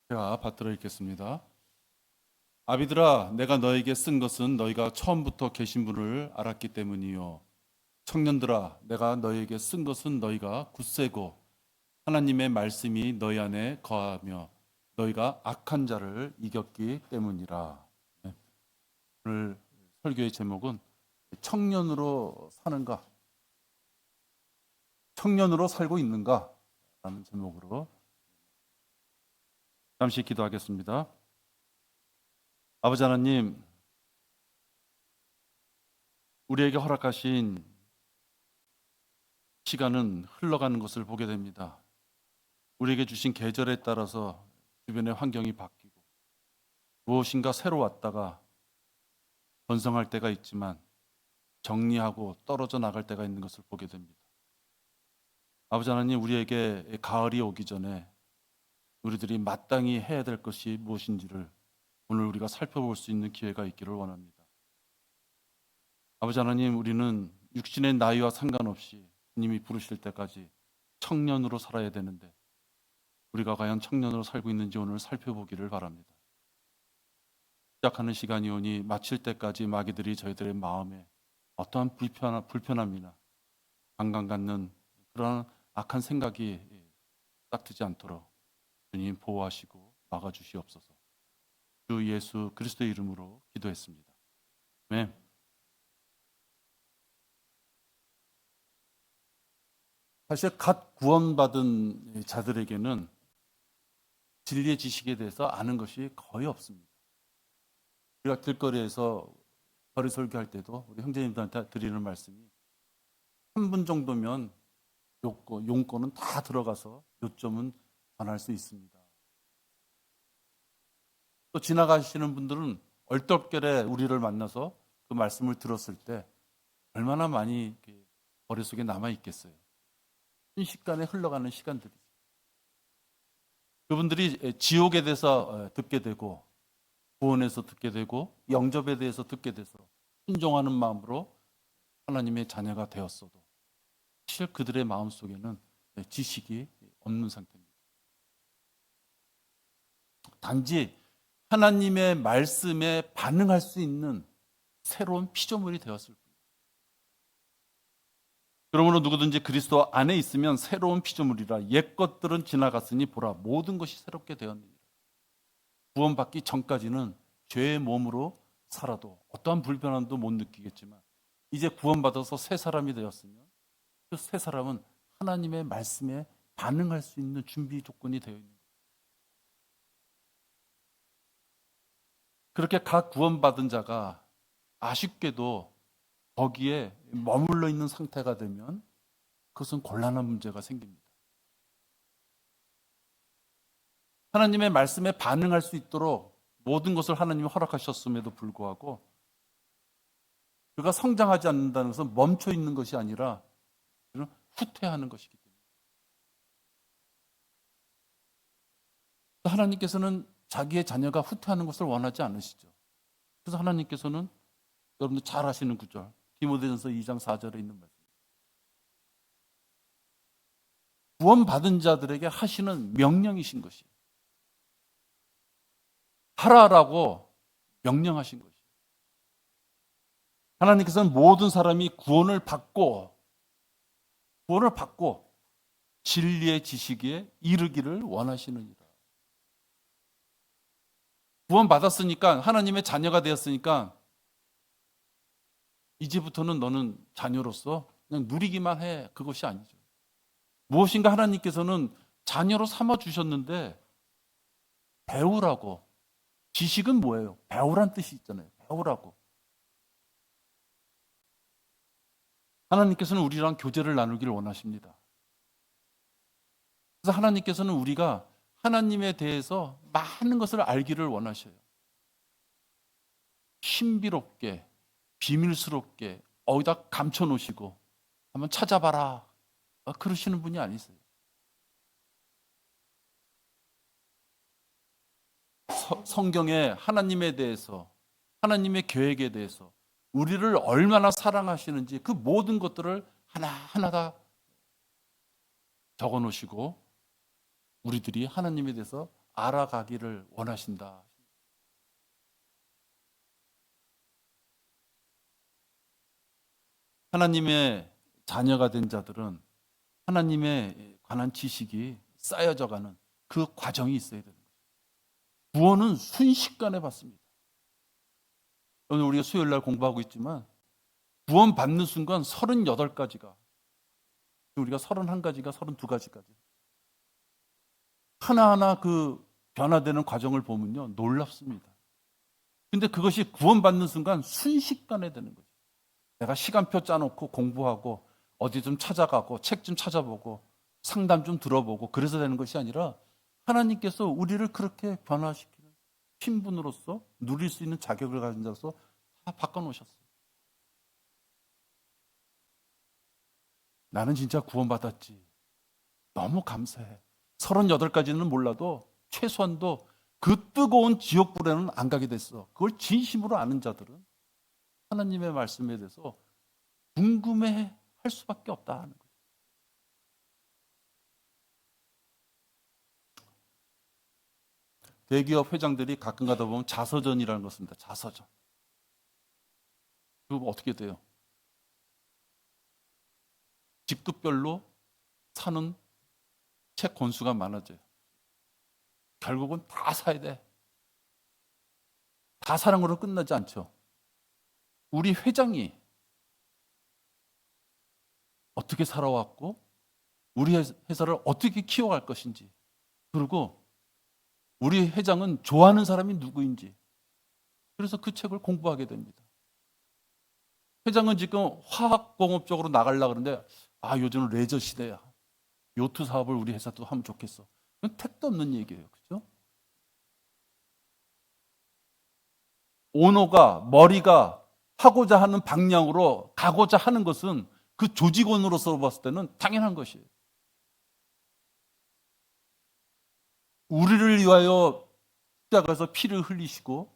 제가 받들어 읽겠습니다. 아비들아, 내가 너에게 쓴 것은 너희가 처음부터 계신 분을 알았기 때문이요. 청년들아, 내가 너에게 쓴 것은 너희가 굳세고 하나님의 말씀이 너희 안에 거하며 너희가 악한 자를 이겼기 때문이라. 네. 오늘 설교의 제목은 청년으로 사는가, 청년으로 살고 있는가 라는 제목으로 잠시 기도하겠습니다. 아버지 하나님, 우리에게 허락하신 시간은 흘러가는 것을 보게 됩니다. 우리에게 주신 계절에 따라서 주변의 환경이 바뀌고 무엇인가 새로 왔다가 번성할 때가 있지만 정리하고 떨어져 나갈 때가 있는 것을 보게 됩니다. 아버지 하나님, 우리에게 가을이 오기 전에 우리들이 마땅히 해야 될 것이 무엇인지를 오늘 우리가 살펴볼 수 있는 기회가 있기를 원합니다. 아버지 하나님, 우리는 육신의 나이와 상관없이 주님이 부르실 때까지 청년으로 살아야 되는데 우리가 과연 청년으로 살고 있는지 오늘 살펴보기를 바랍니다. 시작하는 시간이 오니 마칠 때까지 마귀들이 저희들의 마음에 어떠한 불편함이나 강강 갖는 그런 악한 생각이 딱 트지 않도록 주님 보호하시고 막아주시옵소서. 주 예수 그리스도의 이름으로 기도했습니다. 아멘. 사실 갓 구원받은 자들에게는 진리의 지식에 대해서 아는 것이 거의 없습니다. 우리가 길거리에서 거리 설교할 때도 우리 형제님들한테 드리는 말씀이 3분 정도면 용건은 다 들어가서 요점은 전할 수 있습니다. 또 지나가시는 분들은 얼떨결에 우리를 만나서 그 말씀을 들었을 때 얼마나 많이 머릿속에 남아 있겠어요. 순식간에 흘러가는 시간들이죠. 그분들이 지옥에 대해서 듣게 되고 구원에서 듣게 되고 영접에 대해서 듣게 돼서 순종하는 마음으로 하나님의 자녀가 되었어도 사실 그들의 마음속에는 지식이 없는 상태입니다. 단지 하나님의 말씀에 반응할 수 있는 새로운 피조물이 되었을 뿐입니다. 그러므로 누구든지 그리스도 안에 있으면 새로운 피조물이라 옛 것들은 지나갔으니 보라 모든 것이 새롭게 되었느니라. 구원받기 전까지는 죄의 몸으로 살아도 어떠한 불편함도 못 느끼겠지만 이제 구원받아서 새 사람이 되었으면 그 새 사람은 하나님의 말씀에 반응할 수 있는 준비 조건이 되어 있는 거예요. 그렇게 각 구원받은 자가 아쉽게도 거기에 머물러 있는 상태가 되면 그것은 곤란한 문제가 생깁니다. 하나님의 말씀에 반응할 수 있도록 모든 것을 하나님이 허락하셨음에도 불구하고 그가 성장하지 않는다는 것은 멈춰 있는 것이 아니라 후퇴하는 것이기 때문에 하나님께서는 자기의 자녀가 후퇴하는 것을 원하지 않으시죠. 그래서 하나님께서는 여러분들 잘 아시는 구절 디모데전서 2장 4절에 있는 말씀, 구원받은 자들에게 하시는 명령이신 것이에요. 하라라고 명령하신 것이에요. 하나님께서는 모든 사람이 구원을 받고 진리의 지식에 이르기를 원하시느니라. 구원받았으니까 하나님의 자녀가 되었으니까 이제부터는 너는 자녀로서 그냥 누리기만 해. 그것이 아니죠. 무엇인가 하나님께서는 자녀로 삼아주셨는데 배우라고. 지식은 뭐예요? 배우란 뜻이 있잖아요. 배우라고. 하나님께서는 우리랑 교제를 나누기를 원하십니다. 그래서 하나님께서는 우리가 하나님에 대해서 많은 것을 알기를 원하셔요. 신비롭게, 비밀스럽게 어디다 감춰놓으시고 한번 찾아봐라. 그러시는 분이 아니세요. 성경에 하나님에 대해서, 하나님의 계획에 대해서 우리를 얼마나 사랑하시는지 그 모든 것들을 하나하나 다 적어놓으시고 우리들이 하나님에 대해서 알아가기를 원하신다. 하나님의 자녀가 된 자들은 하나님에 관한 지식이 쌓여져가는 그 과정이 있어야 되는 거예요. 구원은 순식간에 받습니다. 오늘 우리가 수요일 날 공부하고 있지만 구원 받는 순간 38가지가, 우리가 31가지가 32가지까지 하나하나 그 변화되는 과정을 보면요 놀랍습니다. 근데 그것이 구원받는 순간 순식간에 되는 거죠. 내가 시간표 짜놓고 공부하고 어디 좀 찾아가고 책 좀 찾아보고 상담 좀 들어보고 그래서 되는 것이 아니라 하나님께서 우리를 그렇게 변화시키는 신분으로서 누릴 수 있는 자격을 가진 자로서 다 바꿔놓으셨어요. 나는 진짜 구원받았지. 너무 감사해. 38가지는 몰라도 최소한도 그 뜨거운 지옥불에는 안 가게 됐어. 그걸 진심으로 아는 자들은 하나님의 말씀에 대해서 궁금해 할 수밖에 없다 하는 거예요. 대기업 회장들이 가끔 가다 보면 자서전이라는 거 씁니다. 자서전. 그거 어떻게 돼요? 직급별로 사는 책 권수가 많아져요. 결국은 다 사야 돼. 다 사는 걸로 끝나지 않죠. 우리 회장이 어떻게 살아왔고 우리 회사를 어떻게 키워갈 것인지, 그리고 우리 회장은 좋아하는 사람이 누구인지, 그래서 그 책을 공부하게 됩니다. 회장은 지금 화학공업 쪽으로 나가려고 그러는데 요즘은 레저 시대야. 요트 사업을 우리 회사도 하면 좋겠어. 그건 택도 없는 얘기예요. 그죠? 오너가 머리가 하고자 하는 방향으로 가고자 하는 것은 그 조직원으로서 봤을 때는 당연한 것이에요. 우리를 위하여 십자가에서 피를 흘리시고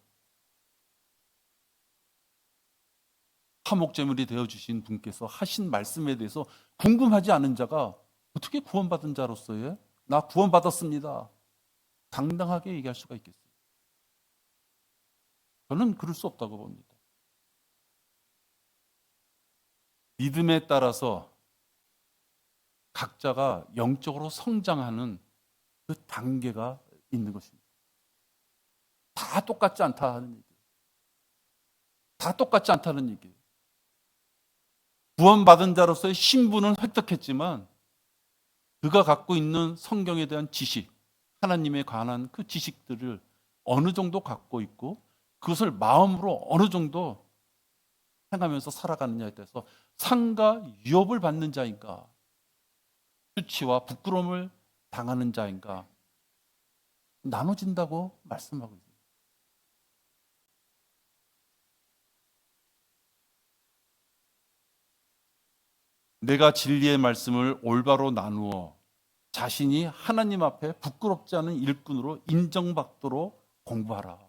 화목제물이 되어주신 분께서 하신 말씀에 대해서 궁금하지 않은 자가 어떻게 구원받은 자로서의 나 구원받았습니다 당당하게 얘기할 수가 있겠어요? 저는 그럴 수 없다고 봅니다. 믿음에 따라서 각자가 영적으로 성장하는 그 단계가 있는 것입니다. 다 똑같지 않다 하는 얘기예요. 다 똑같지 않다는 얘기예요. 구원받은 자로서의 신분은 획득했지만 그가 갖고 있는 성경에 대한 지식, 하나님에 관한 그 지식들을 어느 정도 갖고 있고 그것을 마음으로 어느 정도 행하면서 살아가느냐에 따라서 상과 유업을 받는 자인가, 수치와 부끄러움을 당하는 자인가 나눠진다고 말씀하고 있습니다. 내가 진리의 말씀을 올바로 나누어 자신이 하나님 앞에 부끄럽지 않은 일꾼으로 인정받도록 공부하라.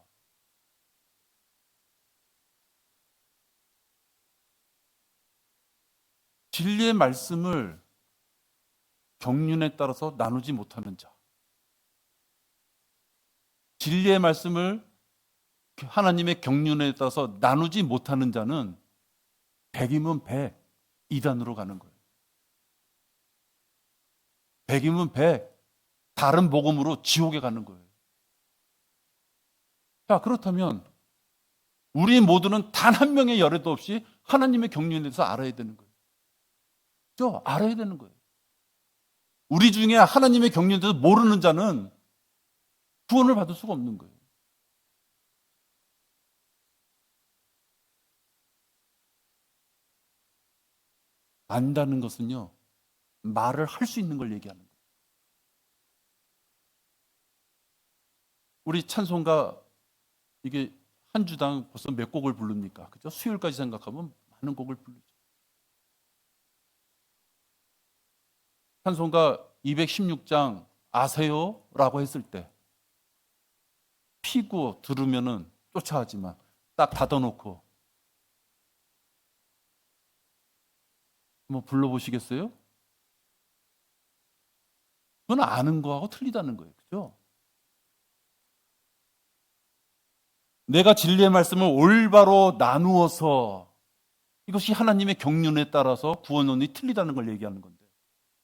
진리의 말씀을 경륜에 따라서 나누지 못하는 자, 진리의 말씀을 하나님의 경륜에 따라서 나누지 못하는 자는 100이면 100, 이단으로 가는 거예요. 100이면 100, 다른 복음으로 지옥에 가는 거예요. 자, 그렇다면 우리 모두는 단 한 명의 열애도 없이 하나님의 경륜에 대해서 알아야 되는 거예요. 그렇죠? 알아야 되는 거예요. 우리 중에 하나님의 경륜에 대해서 모르는 자는 구원을 받을 수가 없는 거예요. 안다는 것은요, 말을 할 수 있는 걸 얘기하는 거예요. 우리 찬송가 이게 한 주당 벌써 몇 곡을 부릅니까? 그죠? 수요일까지 생각하면 많은 곡을 부르죠. 찬송가 216장 아세요라고 했을 때 피고 들으면은 쫓아하지만 딱 닫아놓고 한번 불러보시겠어요? 그건 아는 거하고 틀리다는 거예요. 그죠? 내가 진리의 말씀을 올바로 나누어서 이것이 하나님의 경륜에 따라서 구원론이 틀리다는 걸 얘기하는 건데,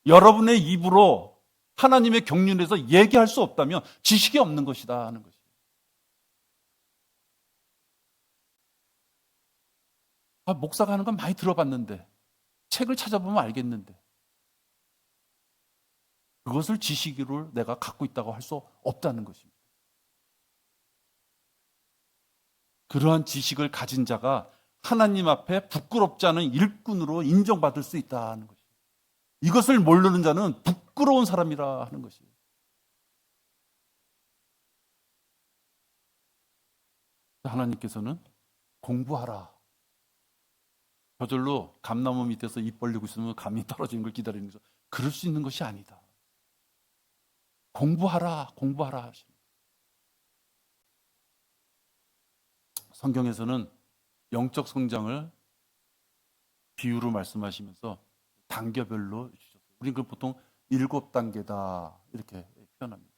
여러분의 입으로 하나님의 경륜에서 얘기할 수 없다면 지식이 없는 것이다 하는 것이에요. 목사가 하는 건 많이 들어봤는데, 책을 찾아보면 알겠는데, 그것을 지식으로 내가 갖고 있다고 할 수 없다는 것입니다. 그러한 지식을 가진 자가 하나님 앞에 부끄럽지 않은 일꾼으로 인정받을 수 있다는 것이에요. 이것을 모르는 자는 부끄러운 사람이라 하는 것이에요. 하나님께서는 공부하라. 저절로 감나무 밑에서 입 벌리고 있으면 감이 떨어지는 걸 기다리는 거죠. 그럴 수 있는 것이 아니다. 공부하라, 공부하라 하십니다. 성경에서는 영적 성장을 비유로 말씀하시면서 단계별로 주셨어요. 우리는 그걸 보통 7단계다 이렇게 표현합니다.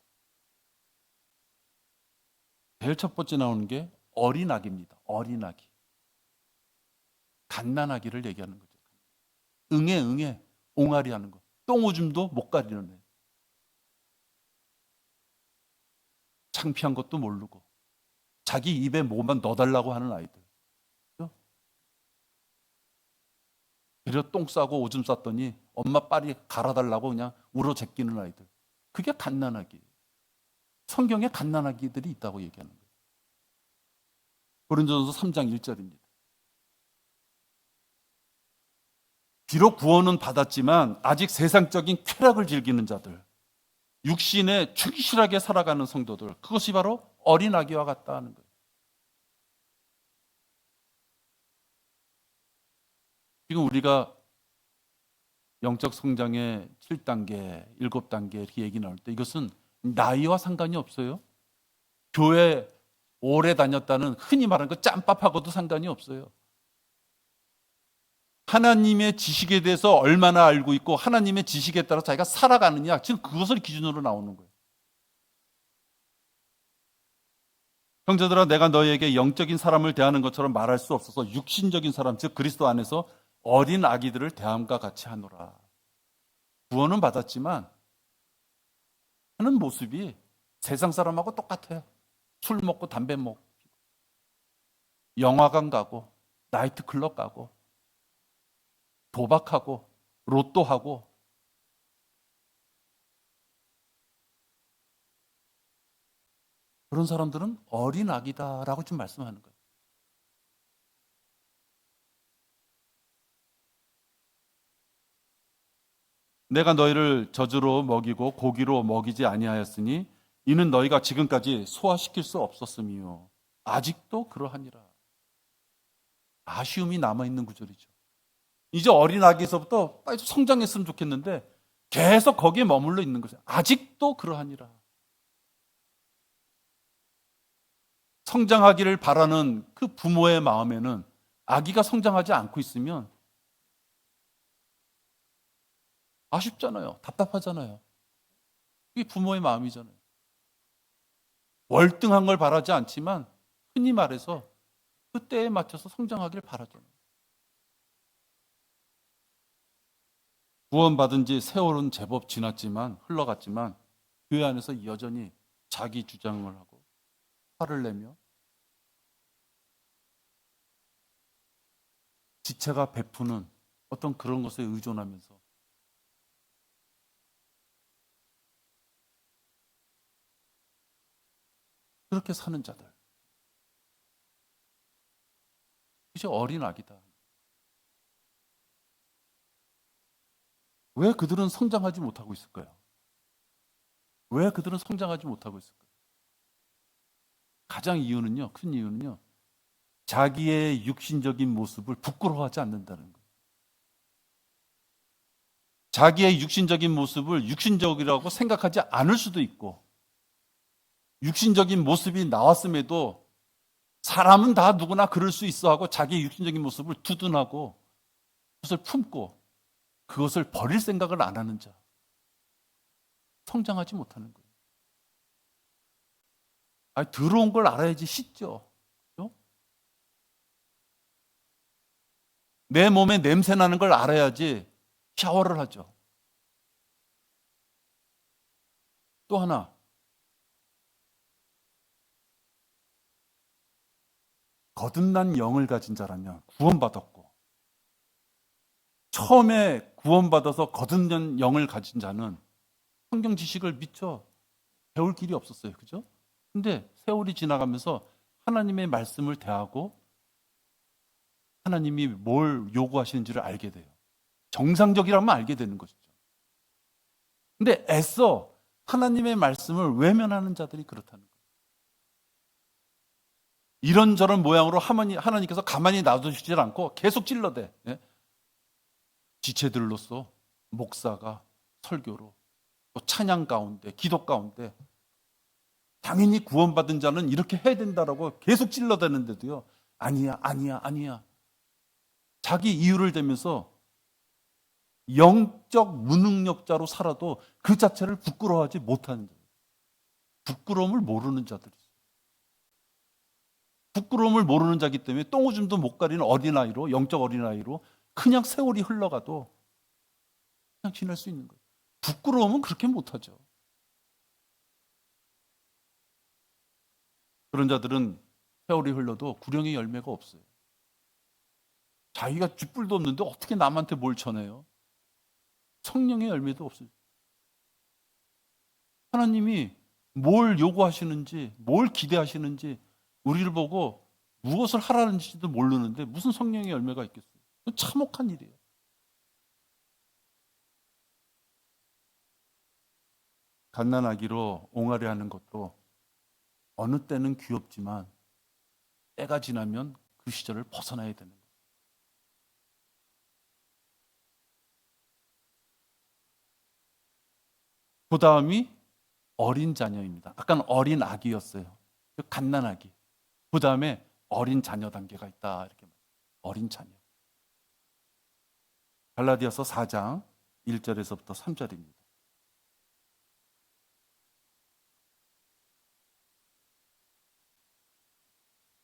제일 첫 번째 나오는 게 어린아기입니다. 어린아기. 갓난아기를 얘기하는 거죠. 응애, 옹알이 하는 거. 똥오줌도 못 가리는 애. 창피한 것도 모르고 자기 입에 뭐만 넣어달라고 하는 아이들. 그래서 똥 싸고 오줌 쌌더니 엄마 빨리 갈아달라고 그냥 울어 제끼는 아이들. 그게 갓난아기. 성경에 갓난아기들이 있다고 얘기하는 거예요. 고린도전서 3장 1절입니다. 비록 구원은 받았지만 아직 세상적인 쾌락을 즐기는 자들, 육신에 충실하게 살아가는 성도들, 그것이 바로 어린아기와 같다 하는 거예요. 지금 우리가 영적 성장의 7단계, 7단계 이렇게 얘기 나올 때 이것은 나이와 상관이 없어요. 교회 오래 다녔다는 흔히 말하는 그 짬밥하고도 상관이 없어요. 하나님의 지식에 대해서 얼마나 알고 있고 하나님의 지식에 따라 자기가 살아가느냐, 지금 그것을 기준으로 나오는 거예요. 형제들아, 내가 너희에게 영적인 사람을 대하는 것처럼 말할 수 없어서 육신적인 사람, 즉 그리스도 안에서 어린 아기들을 대함과 같이 하노라. 구원은 받았지만 하는 모습이 세상 사람하고 똑같아요. 술 먹고 담배 먹고 영화관 가고 나이트클럽 가고 도박하고 로또하고 그런 사람들은 어린 아기다라고 좀 말씀하는 거예요. 내가 너희를 젖으로 먹이고 고기로 먹이지 아니하였으니 이는 너희가 지금까지 소화시킬 수 없었음이요 아직도 그러하니라. 아쉬움이 남아있는 구절이죠. 이제 어린 아기에서부터 빨리 성장했으면 좋겠는데 계속 거기에 머물러 있는 거죠. 아직도 그러하니라. 성장하기를 바라는 그 부모의 마음에는 아기가 성장하지 않고 있으면 아쉽잖아요. 답답하잖아요. 그게 부모의 마음이잖아요. 월등한 걸 바라지 않지만 흔히 말해서 그 때에 맞춰서 성장하기를 바라잖아요. 구원받은 지 세월은 제법 지났지만 흘러갔지만 교회 안에서 여전히 자기 주장을 하고 화를 내며 지체가 베푸는 어떤 그런 것에 의존하면서 그렇게 사는 자들, 이제 어린 아기다. 왜 그들은 성장하지 못하고 있을까요? 왜 그들은 성장하지 못하고 있을까요? 가장 이유는요, 큰 이유는요, 자기의 육신적인 모습을 부끄러워하지 않는다는 거예요. 자기의 육신적인 모습을 육신적이라고 생각하지 않을 수도 있고, 육신적인 모습이 나왔음에도 사람은 다 누구나 그럴 수 있어 하고 자기의 육신적인 모습을 두둔하고 그것을 품고 그것을 버릴 생각을 안 하는 자, 성장하지 못하는 거예요. 아니, 들어온 걸 알아야지 씻죠. 내 몸에 냄새 나는 걸 알아야지 샤워를 하죠. 또 하나, 거듭난 영을 가진 자라면 구원받았고, 처음에 구원받아서 거듭난 영을 가진 자는 성경 지식을 미처 배울 길이 없었어요. 그죠? 근데 세월이 지나가면서 하나님의 말씀을 대하고 하나님이 뭘 요구하시는지를 알게 돼요. 정상적이라면 알게 되는 것이죠. 근데 애써 하나님의 말씀을 외면하는 자들이 그렇다는 거예요. 이런저런 모양으로 하나님께서 가만히 놔두시질 않고 계속 찔러대. 예? 지체들로서 목사가 설교로 또 찬양 가운데 기도 가운데 당연히 구원받은 자는 이렇게 해야 된다라고 계속 찔러대는데도요. 아니야. 자기 이유를 대면서 영적 무능력자로 살아도 그 자체를 부끄러워하지 못하는 자들. 부끄러움을 모르는 자들이 있어요. 부끄러움을 모르는 자기 때문에 똥오줌도 못 가리는 어린아이로, 영적 어린아이로 그냥 세월이 흘러가도 그냥 지낼 수 있는 거예요. 부끄러움은 그렇게 못하죠. 그런 자들은 세월이 흘러도 구령의 열매가 없어요. 자기가 쥐뿔도 없는데 어떻게 남한테 뭘 전해요? 성령의 열매도 없어요. 하나님이 뭘 요구하시는지, 뭘 기대하시는지 우리를 보고 무엇을 하라는지도 모르는데 무슨 성령의 열매가 있겠어요? 참혹한 일이에요. 갓난아기로 옹알이하는 것도 어느 때는 귀엽지만 때가 지나면 그 시절을 벗어나야 되는 거예요. 그 다음이 어린 자녀입니다. 아까는 어린 아기였어요. 갓난아기. 그 다음에 어린 자녀 단계가 있다. 이렇게 말해요. 어린 자녀. 갈라디아서 4장 1절에서부터 3절입니다.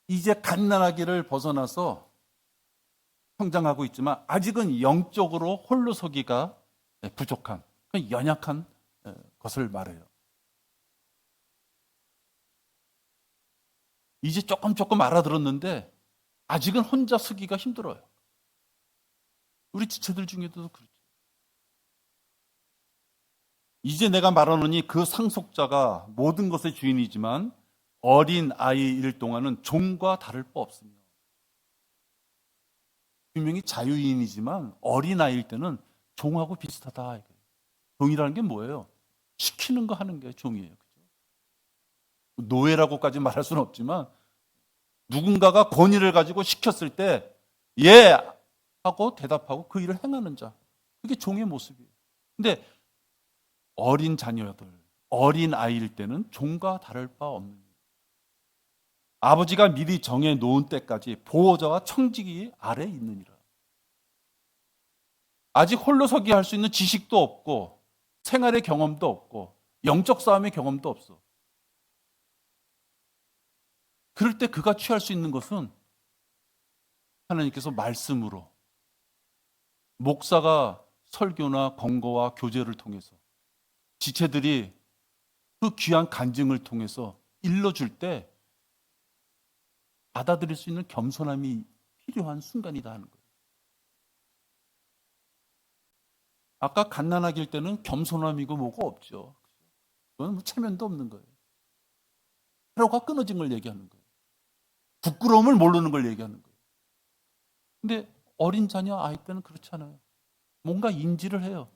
이제 갓난아기를 벗어나서 성장하고 있지만 아직은 영적으로 홀로 서기가 부족한, 연약한 것을 말해요. 이제 조금 알아들었는데 아직은 혼자 서기가 힘들어요. 우리 지체들 중에도 그렇죠. 이제 내가 말하노니 그 상속자가 모든 것의 주인이지만 어린 아이일 동안은 종과 다를 바 없으며, 분명히 자유인이지만 어린 아이일 때는 종하고 비슷하다. 종이라는 게 뭐예요? 시키는 거 하는 게 종이에요. 그죠? 노예라고까지 말할 수는 없지만 누군가가 권위를 가지고 시켰을 때 예 하고 대답하고 그 일을 행하는 자, 그게 종의 모습이에요. 근데 어린 자녀들, 어린 아이일 때는 종과 다를 바 없는, 아버지가 미리 정해 놓은 때까지 보호자와 청지기 아래에 있느니라. 아직 홀로 서기 할 수 있는 지식도 없고 생활의 경험도 없고 영적 싸움의 경험도 없어. 그럴 때 그가 취할 수 있는 것은 하나님께서 말씀으로, 목사가 설교나 권고와 교제를 통해서, 지체들이 그 귀한 간증을 통해서 일러줄 때 받아들일 수 있는 겸손함이 필요한 순간이다 하는 거예요. 아까 갓난아기일 때는 겸손함이고 뭐가 없죠. 그건 뭐 체면도 없는 거예요. 회로가 끊어진 걸 얘기하는 거예요. 부끄러움을 모르는 걸 얘기하는 거예요. 근데 어린 자녀 아이 때는 그렇지 않아요. 뭔가 인지를 해요.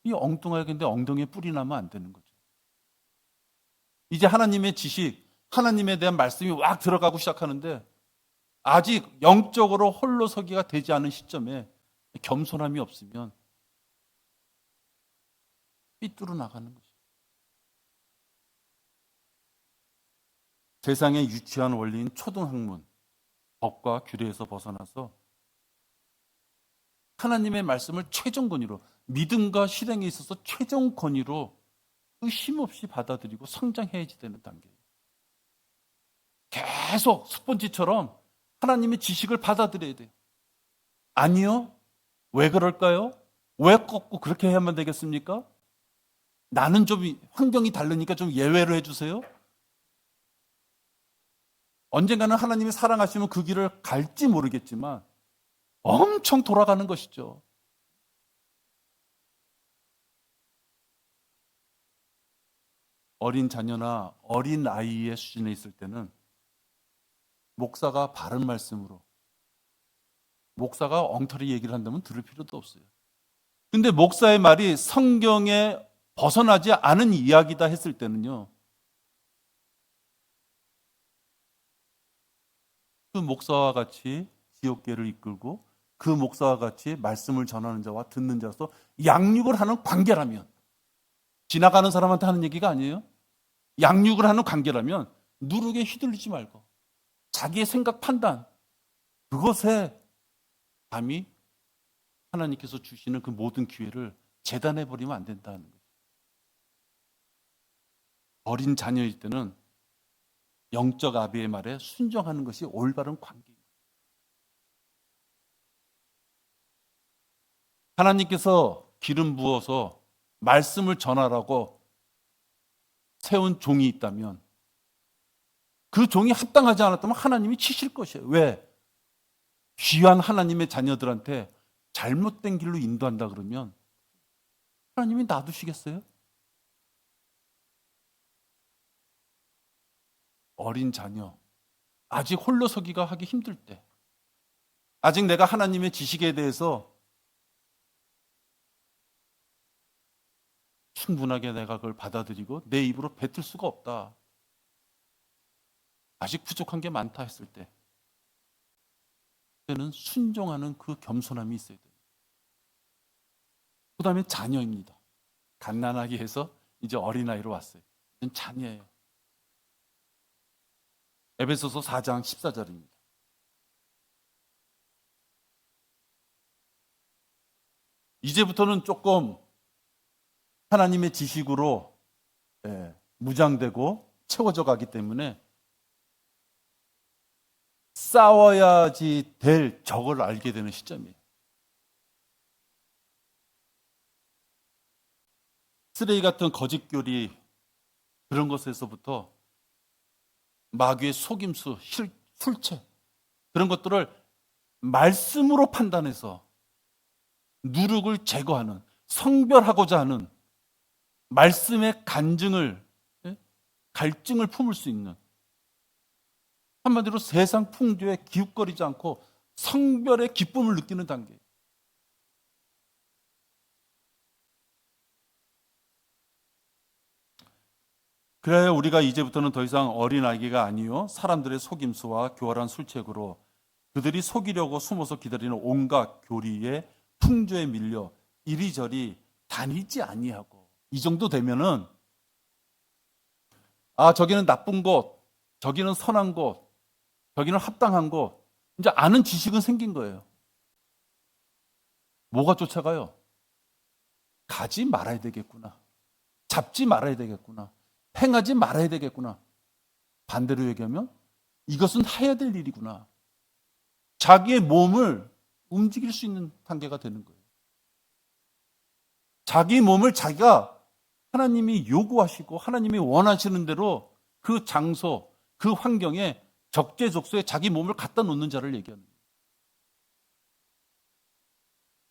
이 엉뚱하게 엉덩이에 뿔이 나면 안 되는 거죠. 이제 하나님의 지식, 하나님에 대한 말씀이 왁 들어가고 시작하는데 아직 영적으로 홀로 서기가 되지 않은 시점에 겸손함이 없으면 삐뚤어 나가는 거죠. 세상의 유치한 원리인 초등학문, 법과 규례에서 벗어나서 하나님의 말씀을 최종 권위로, 믿음과 실행에 있어서 최종 권위로 의심 없이 받아들이고 성장해야지 되는 단계예요. 계속 스펀지처럼 하나님의 지식을 받아들여야 돼요. 아니요? 왜 그럴까요? 왜 꼭 그렇게 해야만 되겠습니까? 나는 좀 환경이 다르니까 좀 예외로 해주세요. 언젠가는 하나님이 사랑하시면 그 길을 갈지 모르겠지만 엄청 돌아가는 것이죠. 어린 자녀나 어린 아이의 수준에 있을 때는 목사가 바른 말씀으로, 목사가 엉터리 얘기를 한다면 들을 필요도 없어요. 근데 목사의 말이 성경에 벗어나지 않은 이야기다 했을 때는요, 그 목사와 같이 지옥계를 이끌고 그 목사와 같이 말씀을 전하는 자와 듣는 자로서 양육을 하는 관계라면, 지나가는 사람한테 하는 얘기가 아니에요. 양육을 하는 관계라면 누룩에 휘둘리지 말고 자기의 생각 판단, 그것에 감히 하나님께서 주시는 그 모든 기회를 재단해버리면 안 된다는 거예요. 어린 자녀일 때는 영적 아비의 말에 순종하는 것이 올바른 관계입니다. 하나님께서 기름 부어서 말씀을 전하라고 세운 종이 있다면 그 종이 합당하지 않았다면 하나님이 치실 것이에요. 왜? 귀한 하나님의 자녀들한테 잘못된 길로 인도한다 그러면 하나님이 놔두시겠어요? 어린 자녀, 아직 홀로서기가 하기 힘들 때, 아직 내가 하나님의 지식에 대해서 충분하게 내가 그걸 받아들이고 내 입으로 뱉을 수가 없다, 아직 부족한 게 많다 했을 때, 그때는 순종하는 그 겸손함이 있어야 돼요. 그 다음에 자녀입니다. 갓난아기 해서 이제 어린아이로 왔어요. 이제는 자녀예요. 에베소서 4장 14절입니다. 이제부터는 조금 하나님의 지식으로 무장되고 채워져 가기 때문에 싸워야지 될 적을 알게 되는 시점이에요. 쓰레기 같은 거짓교리, 그런 것에서부터 마귀의 속임수, 술책, 그런 것들을 말씀으로 판단해서 누룩을 제거하는, 성별하고자 하는 말씀의 갈증을 품을 수 있는, 한마디로 세상 풍조에 기웃거리지 않고 성별의 기쁨을 느끼는 단계. 그래야 우리가 이제부터는 더 이상 어린아이가 아니요 사람들의 속임수와 교활한 술책으로 그들이 속이려고 숨어서 기다리는 온갖 교리의 풍조에 밀려 이리저리 다니지 아니하고, 이 정도 되면은 저기는 나쁜 곳, 저기는 선한 곳, 저기는 합당한 곳, 이제 아는 지식은 생긴 거예요. 뭐가 쫓아가요? 가지 말아야 되겠구나, 잡지 말아야 되겠구나, 행하지 말아야 되겠구나. 반대로 얘기하면 이것은 해야 될 일이구나. 자기의 몸을 움직일 수 있는 단계가 되는 거예요. 자기 몸을 자기가 하나님이 요구하시고 하나님이 원하시는 대로 그 장소, 그 환경에 적재적소에 자기 몸을 갖다 놓는 자를 얘기하는 거예요.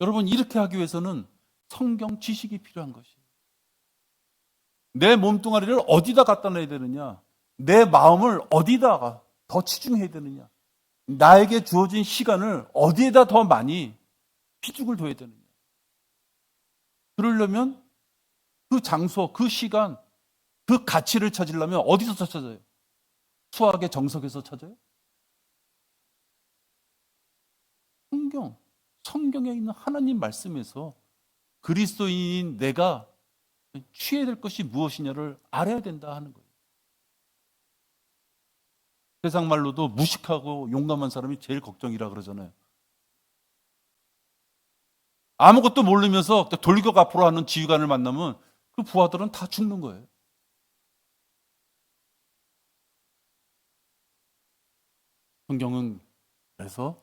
여러분, 이렇게 하기 위해서는 성경 지식이 필요한 것이에요. 내 몸뚱아리를 어디다 갖다 놔야 되느냐, 내 마음을 어디다가 더 치중해야 되느냐, 나에게 주어진 시간을 어디에다 더 많이 비중을 둬야 되느냐. 그러려면 그 장소, 그 시간, 그 가치를 찾으려면 어디서 찾아요? 수학의 정석에서 찾아요? 성경에 있는 하나님 말씀에서 그리스도인인 내가 취해야 될 것이 무엇이냐를 알아야 된다 하는 거예요. 세상 말로도 무식하고 용감한 사람이 제일 걱정이라 그러잖아요. 아무것도 모르면서 돌격 앞으로 하는 지휘관을 만나면 그 부하들은 다 죽는 거예요. 성경은 그래서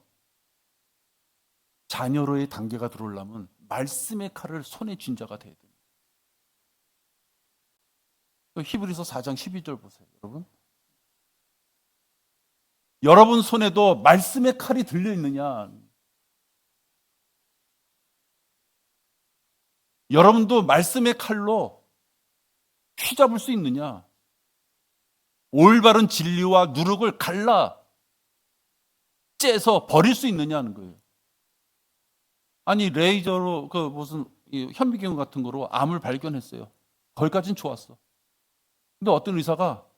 자녀로의 단계가 들어오려면 말씀의 칼을 손에 쥔 자가 돼야 됩니다. 히브리서 4장 12절 보세요, 여러분. 여러분 손에도 말씀의 칼이 들려 있느냐? 여러분도 말씀의 칼로 휘잡을 수 있느냐? 올바른 진리와 누룩을 갈라 째서 버릴 수 있느냐는 거예요. 아니 레이저로 그 무슨 현미경 같은 거로 암을 발견했어요. 거기까지는 좋았어. 근데 어떤 의사가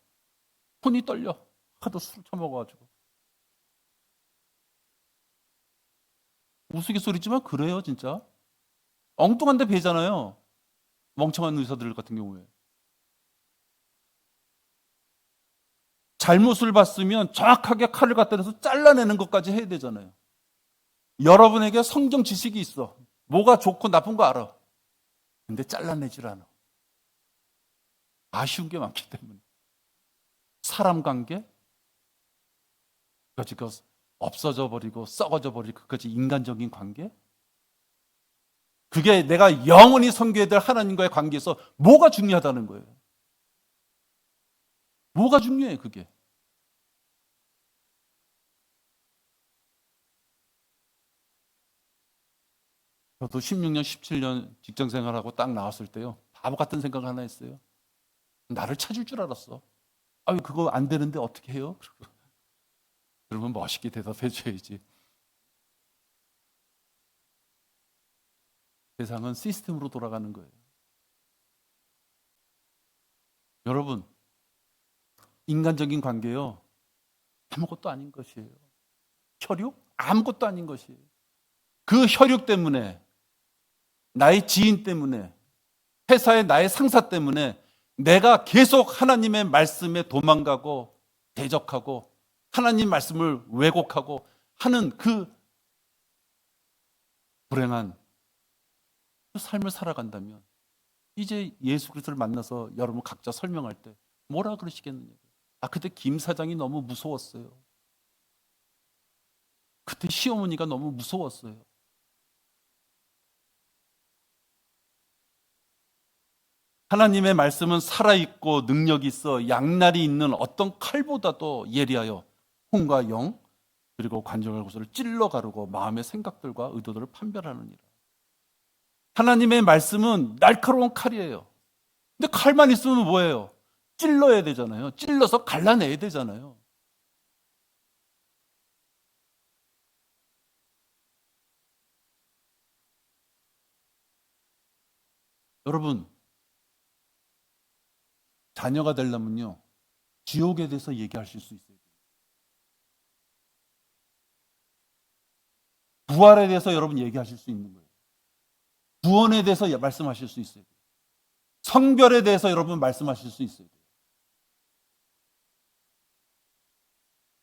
손이 떨려. 하도 술 처먹어가지고. 우스갯소리지만 그래요 진짜. 엉뚱한 데 배잖아요. 멍청한 의사들 같은 경우에. 잘못을 봤으면 정확하게 칼을 갖다 대서 잘라내는 것까지 해야 되잖아요. 여러분에게 성경 지식이 있어. 뭐가 좋고 나쁜 거 알아. 근데 잘라내질 않아. 아쉬운 게 많기 때문에. 사람 관계, 그것이 없어져 버리고 썩어져 버리고 그것이 인간적인 관계. 그게 내가 영원히 섬겨야 될 하나님과의 관계에서 뭐가 중요하다는 거예요. 뭐가 중요해 그게. 저도 16년, 17년 직장 생활하고 딱 나왔을 때요. 바보 같은 생각을 하나 했어요. 나를 찾을 줄 알았어. 아유, 그거 안 되는데 어떻게 해요? 그러면 멋있게 대답해 줘야지. 세상은 시스템으로 돌아가는 거예요. 여러분, 인간적인 관계요. 아무것도 아닌 것이에요. 혈육? 아무것도 아닌 것이에요. 그 혈육 때문에, 나의 지인 때문에, 회사의 나의 상사 때문에 내가 계속 하나님의 말씀에 도망가고 대적하고 하나님 말씀을 왜곡하고 하는 그 불행한 그 삶을 살아간다면 이제 예수 그리스도를 만나서 여러분 각자 설명할 때 뭐라 그러시겠느냐고요. 아, 그때 김 사장이 너무 무서웠어요. 그때 시어머니가 너무 무서웠어요. 하나님의 말씀은 살아있고 능력이 있어 양날이 있는 어떤 칼보다도 예리하여 혼과 영 그리고 관절과 구슬을 찔러 가르고 마음의 생각들과 의도들을 판별하느니라. 하나님의 말씀은 날카로운 칼이에요. 근데 칼만 있으면 뭐예요? 찔러야 되잖아요. 찔러서 갈라내야 되잖아요. 여러분, 자녀가 되려면요, 지옥에 대해서 얘기하실 수 있어야 돼요. 부활에 대해서 여러분 얘기하실 수 있는 거예요. 구원에 대해서 말씀하실 수 있어야 돼요. 성별에 대해서 여러분 말씀하실 수 있어야 돼요.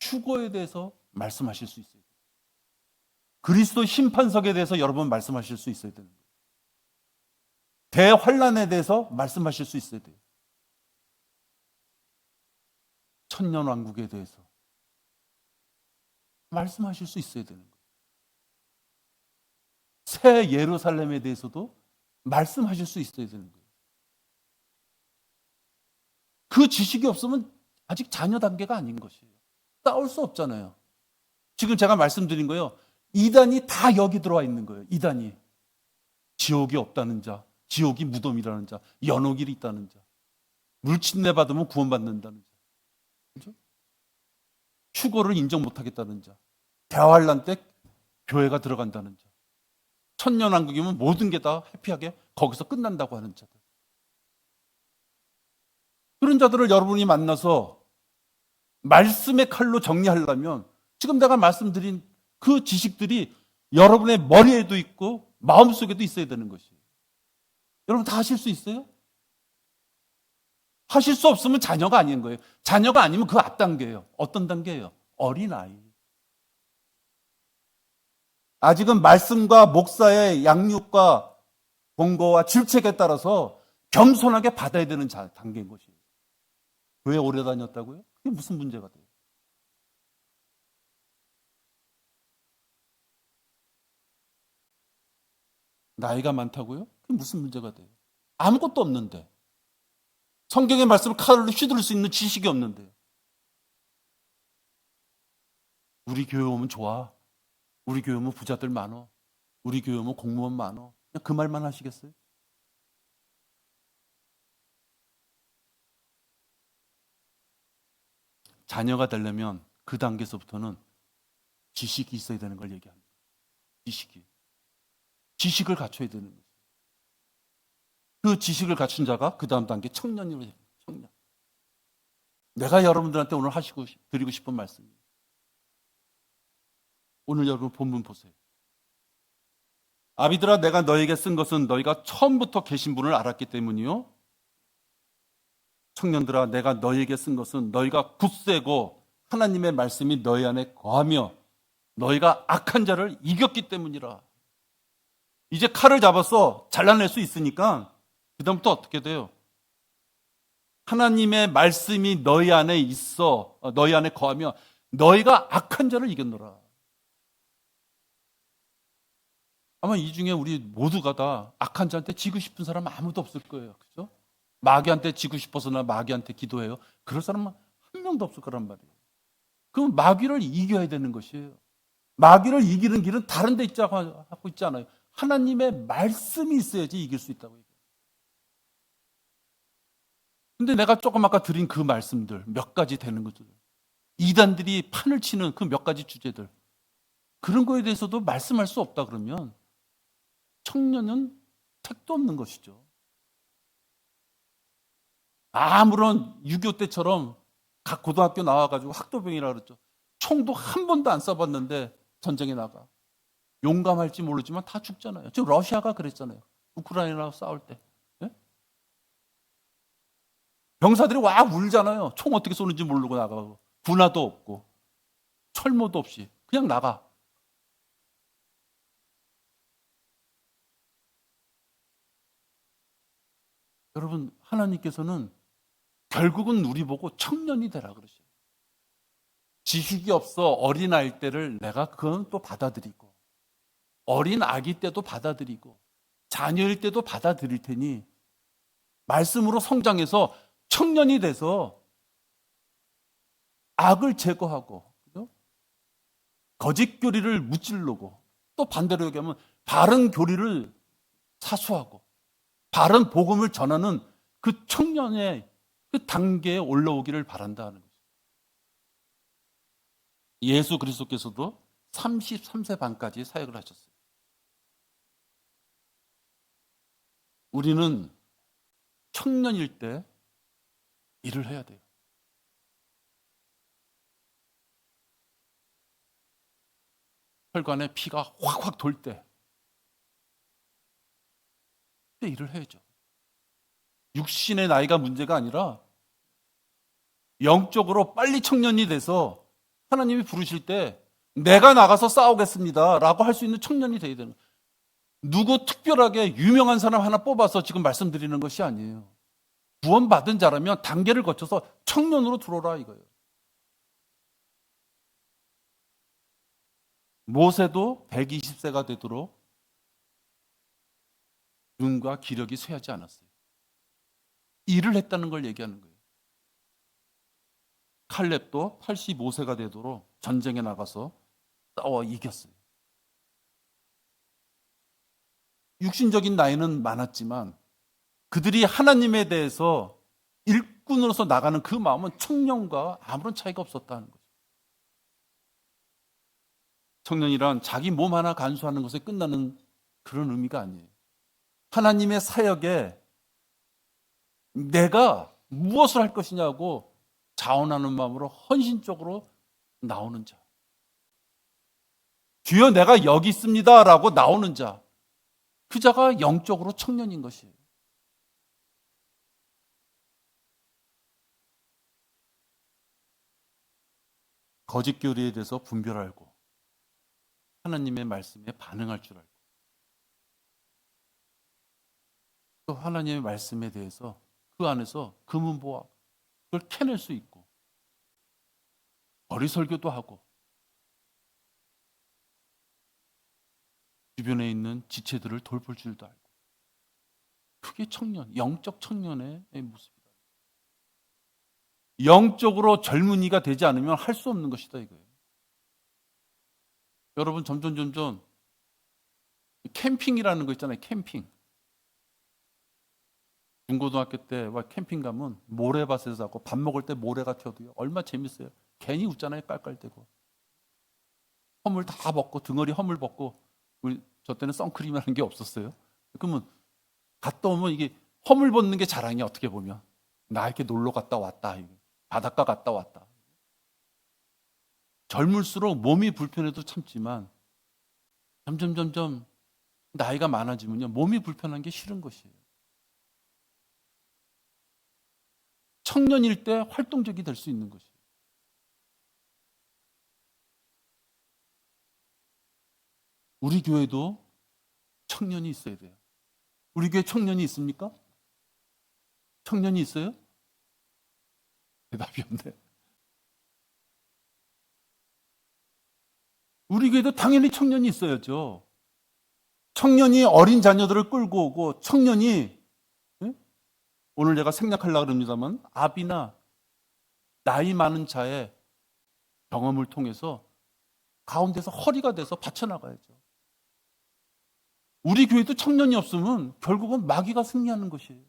휴거에 대해서 말씀하실 수 있어야 돼요. 그리스도 심판석에 대해서 여러분 말씀하실 수 있어야 되는 거예요. 대환란에 대해서 말씀하실 수 있어야 돼요. 천년왕국에 대해서 말씀하실 수 있어야 되는 거예요. 새 예루살렘에 대해서도 말씀하실 수 있어야 되는 거예요. 그 지식이 없으면 아직 자녀 단계가 아닌 것이에요. 싸울 수 없잖아요. 지금 제가 말씀드린 거요. 이단이 다 여기 들어와 있는 거예요. 이단이. 지옥이 없다는 자, 지옥이 무덤이라는 자, 연옥이 있다는 자, 물침내 받으면 구원받는다는 자, 그렇죠? 휴거를 인정 못하겠다는 자, 대환란 때 교회가 들어간다는 자, 천년왕국이면 모든 게 다 해피하게 거기서 끝난다고 하는 자들. 그런 자들을 여러분이 만나서 말씀의 칼로 정리하려면 지금 내가 말씀드린 그 지식들이 여러분의 머리에도 있고 마음속에도 있어야 되는 것이에요. 여러분 다 하실 수 있어요? 하실 수 없으면 자녀가 아닌 거예요. 자녀가 아니면 그 앞단계예요. 어떤 단계예요? 어린아이. 아직은 말씀과 목사의 양육과 권고와 질책에 따라서 겸손하게 받아야 되는 단계인 것이에요. 교회 오래 다녔다고요? 그게 무슨 문제가 돼요? 나이가 많다고요? 그게 무슨 문제가 돼요? 아무것도 없는데. 성경의 말씀을 칼로 휘두를 수 있는 지식이 없는데요. 우리 교회 오면 좋아. 우리 교회 오면 부자들 많어. 우리 교회 오면 공무원 많어. 그냥 그 말만 하시겠어요? 자녀가 되려면 그 단계에서부터는 지식이 있어야 되는 걸 얘기합니다. 지식을 갖춰야 되는 거죠. 그 지식을 갖춘 자가 그 다음 단계 청년으로 됩니다. 청년. 내가 여러분들한테 오늘 드리고 싶은 말씀이에요. 오늘 여러분 본문 보세요. 아비들아, 내가 너에게 쓴 것은 너희가 처음부터 계신 분을 알았기 때문이요. 청년들아, 내가 너희에게 쓴 것은 너희가 굳세고 하나님의 말씀이 너희 안에 거하며 너희가 악한 자를 이겼기 때문이라. 이제 칼을 잡아서 잘라낼 수 있으니까 그 다음부터 어떻게 돼요? 하나님의 말씀이 너희 안에 있어, 너희 안에 거하며 너희가 악한 자를 이겼노라. 아마 이 중에 우리 모두가 다 악한 자한테 지고 싶은 사람 아무도 없을 거예요. 그죠? 마귀한테 지고 싶어서 나 마귀한테 기도해요. 그럴 사람은 한 명도 없을 거란 말이에요. 그럼 마귀를 이겨야 되는 것이에요. 마귀를 이기는 길은 다른 데 있자고 하고 있지 않아요. 하나님의 말씀이 있어야지 이길 수 있다고 얘기해요. 근데 내가 조금 아까 드린 그 말씀들 몇 가지 되는 거죠. 이단들이 판을 치는 그 몇 가지 주제들, 그런 거에 대해서도 말씀할 수 없다 그러면 청년은 택도 없는 것이죠. 아무런 6.25 때처럼 각 고등학교 나와가지고 학도병이라 그랬죠. 총도 한 번도 안 쏴봤는데 전쟁에 나가. 용감할지 모르지만 다 죽잖아요. 지금 러시아가 그랬잖아요. 우크라이나와 싸울 때. 예? 병사들이 와 울잖아요. 총 어떻게 쏘는지 모르고 나가고. 군화도 없고 철모도 없이 그냥 나가. 여러분, 하나님께서는 결국은 우리 보고 청년이 되라 그러셔요. 지식이 없어 어린아이 때를 내가 그건 또 받아들이고, 어린 아기 때도 받아들이고, 자녀일 때도 받아들일 테니 말씀으로 성장해서 청년이 돼서 악을 제거하고, 그죠? 거짓 교리를 무찔르고, 또 반대로 얘기하면 바른 교리를 사수하고 바른 복음을 전하는 그 청년의 그 단계에 올라오기를 바란다는 거죠. 예수 그리스도께서도 33세 반까지 사역을 하셨어요. 우리는 청년일 때 일을 해야 돼요. 혈관에 피가 확확 돌 때, 그때 일을 해야죠. 육신의 나이가 문제가 아니라 영적으로 빨리 청년이 돼서 하나님이 부르실 때 내가 나가서 싸우겠습니다 라고 할 수 있는 청년이 돼야 되는 거예요. 누구 특별하게 유명한 사람 하나 뽑아서 지금 말씀드리는 것이 아니에요. 구원받은 자라면 단계를 거쳐서 청년으로 들어오라 이거예요. 모세도 120세가 되도록 눈과 기력이 쇠하지 않았어요. 일을 했다는 걸 얘기하는 거예요. 칼렙도 85세가 되도록 전쟁에 나가서 싸워 이겼어요. 육신적인 나이는 많았지만 그들이 하나님에 대해서 일꾼으로서 나가는 그 마음은 청년과 아무런 차이가 없었다는 거죠. 청년이란 자기 몸 하나 간수하는 것에 끝나는 그런 의미가 아니에요. 하나님의 사역에 내가 무엇을 할 것이냐고 자원하는 마음으로 헌신적으로 나오는 자. 주여 내가 여기 있습니다 라고 나오는 자. 그 자가 영적으로 청년인 것이에요. 거짓 교리에 대해서 분별하고 하나님의 말씀에 반응할 줄 알고 또 하나님의 말씀에 대해서 그 안에서 금은보화 그걸 캐낼 수 있고 어리설교도 하고 주변에 있는 지체들을 돌볼 줄도 알고. 그게 청년, 영적 청년의 모습이다. 영적으로 젊은이가 되지 않으면 할 수 없는 것이다 이거예요. 여러분 점점 캠핑이라는 거 있잖아요. 캠핑. 중고등학교 때 캠핑 가면 모래밭에서 자고 밥 먹을 때 모래가 튀어도요. 얼마나 재밌어요. 괜히 웃잖아요. 깔깔대고. 허물 다 벗고 등어리 허물 벗고 저 때는 선크림이라는 게 없었어요. 그러면 갔다 오면 이게 허물 벗는 게 자랑이야. 어떻게 보면 나 이렇게 놀러 갔다 왔다. 바닷가 갔다 왔다. 젊을수록 몸이 불편해도 참지만 점점 나이가 많아지면요. 몸이 불편한 게 싫은 것이에요. 청년일 때 활동적이 될 수 있는 것이에요. 우리 교회도 청년이 있어야 돼요. 우리 교회 청년이 있습니까? 청년이 있어요? 대답이 없네. 우리 교회도 당연히 청년이 있어야죠. 청년이 어린 자녀들을 끌고 오고 청년이 오늘 제가 생략하려고 합니다만 아비나 나이 많은 자의 경험을 통해서 가운데서 허리가 돼서 받쳐나가야죠. 우리 교회도 청년이 없으면 결국은 마귀가 승리하는 것이에요.